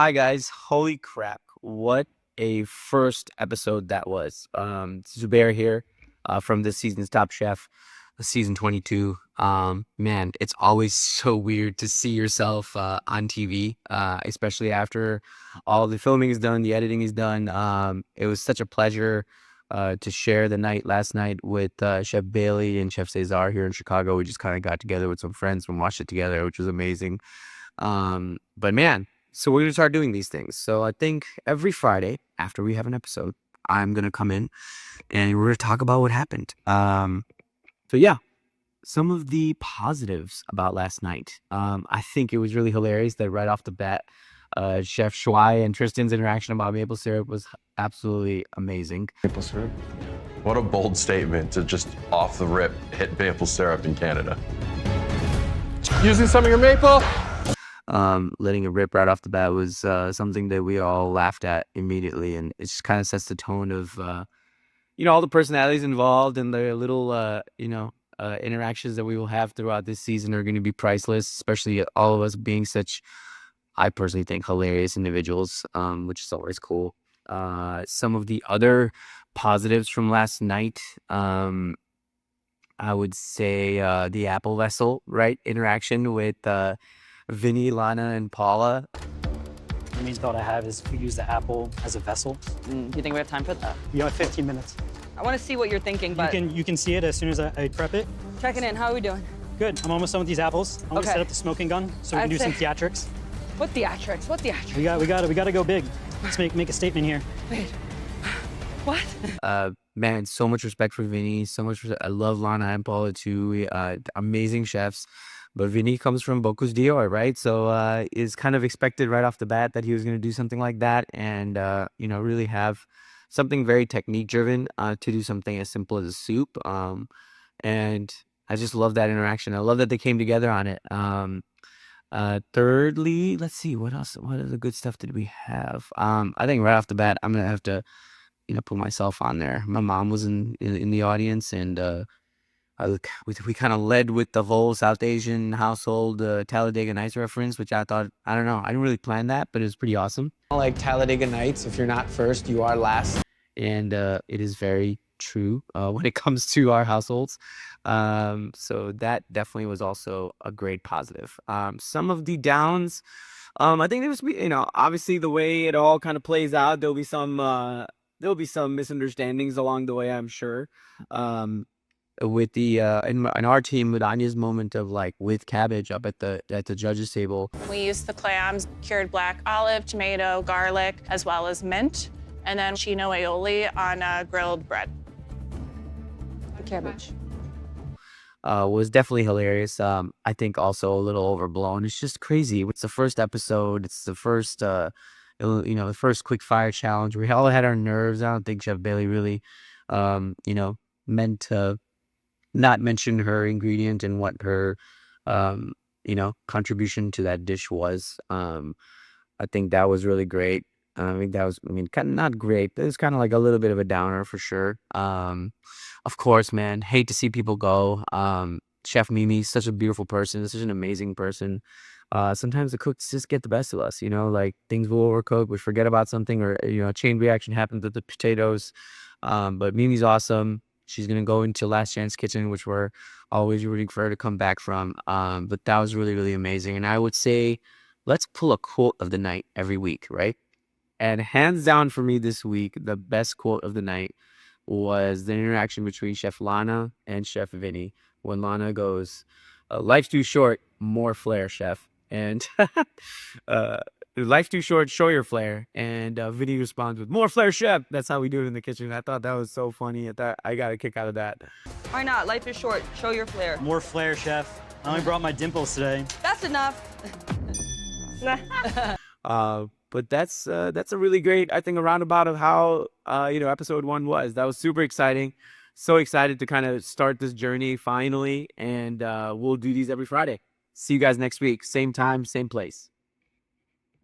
Hi guys, holy crap. What a first episode that was. Zubair here from this season's Top Chef, season 22. Man, it's always so weird to see yourself on TV, especially after all the filming is done, the editing is done. It was such a pleasure to share the night last night with Chef Bailey and Chef Cesar here in Chicago. We just kind of got together with some friends and watched it together, which was amazing. But man, so we're gonna start doing these things. So I think every Friday after we have an episode, I'm gonna come in and we're gonna talk about what happened. So yeah, some of the positives about last night. I think it was really hilarious that right off the bat, Chef Shuai and Tristan's interaction about maple syrup was absolutely amazing. Maple syrup? What a bold statement to just off the rip hit maple syrup in Canada. Using some of your maple? Letting it rip right off the bat was something that we all laughed at immediately, and it just kind of sets the tone of all the personalities involved and the little interactions that we will have throughout this season are going to be priceless, especially all of us being such, I personally think, hilarious individuals, which is always cool. Some of the other positives from last night, I would say the apple vessel, right? Interaction with Vinny, Lana, and Paula. The main thought I have is we use the apple as a vessel. Do you think we have time for that? You have 15 minutes. I want to see what you're thinking, but You can see it as soon as I prep it. checking in. How are we doing? Good. I'm almost done with these apples. I'm gonna Okay. set up the smoking gun so we can I'd do some say- theatrics. What theatrics? What theatrics? We gotta go big. Let's make a statement here. Wait. What? Man, so much respect for Vinny. I love Lana and Paula too. Amazing chefs. But Vinny comes from Bocuse d'Or, right? So it's kind of expected right off the bat that he was going to do something like that and, really have something very technique driven to do something as simple as a soup. And I just love that interaction. I love that they came together on it. Thirdly, let's see, what else? What other good stuff did we have? I think right off the bat, I'm going to have to, put myself on there. My mom was in the audience, and we kind of led with the whole South Asian household Talladega Nights reference, which I thought, I don't know, I didn't really plan that, but it was pretty awesome. Like Talladega Nights, if you're not first, you are last. And it is very true when it comes to our households. So that definitely was also a great positive. Some of the downs, I think there was, obviously the way it all kind of plays out, there'll be some misunderstandings along the way, I'm sure. With the in our team, with Anya's moment of like with cabbage up at the judges table. We used the clams, cured black olive, tomato, garlic, as well as mint, and then chino aioli on grilled bread. Cabbage. Was definitely hilarious. I think also a little overblown. It's just crazy. It's the first episode. It's the first the first quick fire challenge. We all had our nerves. I don't think Chef Bailey really meant to not mention her ingredient and what her contribution to that dish was. I think that was really great. I think that was, kind of not great, but it was kind of like a little bit of a downer for sure. Of course, man, hate to see people go. Chef Mimi, such a beautiful person, such an amazing person. Sometimes the cooks just get the best of us, like things will overcook, we forget about something, or a chain reaction happens with the potatoes. But Mimi's awesome. She's gonna go into Last Chance Kitchen, which we're always rooting for her to come back from. But that was really, really amazing. And I would say, let's pull a quote of the night every week, right? And hands down for me this week, the best quote of the night was the interaction between Chef Lana and Chef Vinny. When Lana goes, "Life's too short, more flair, chef." And "Life's too short, show your flair." And Vinny responds with, "More flair, chef." That's how we do it in the kitchen. I thought that was so funny. I got a kick out of that. Why not? Life is short. Show your flair. More flair, chef. I only brought my dimples today. That's enough. But that's a really great, I think, a roundabout of how episode 1 was. That was super exciting. So excited to kind of start this journey finally, and we'll do these every Friday. See you guys next week, same time, same place.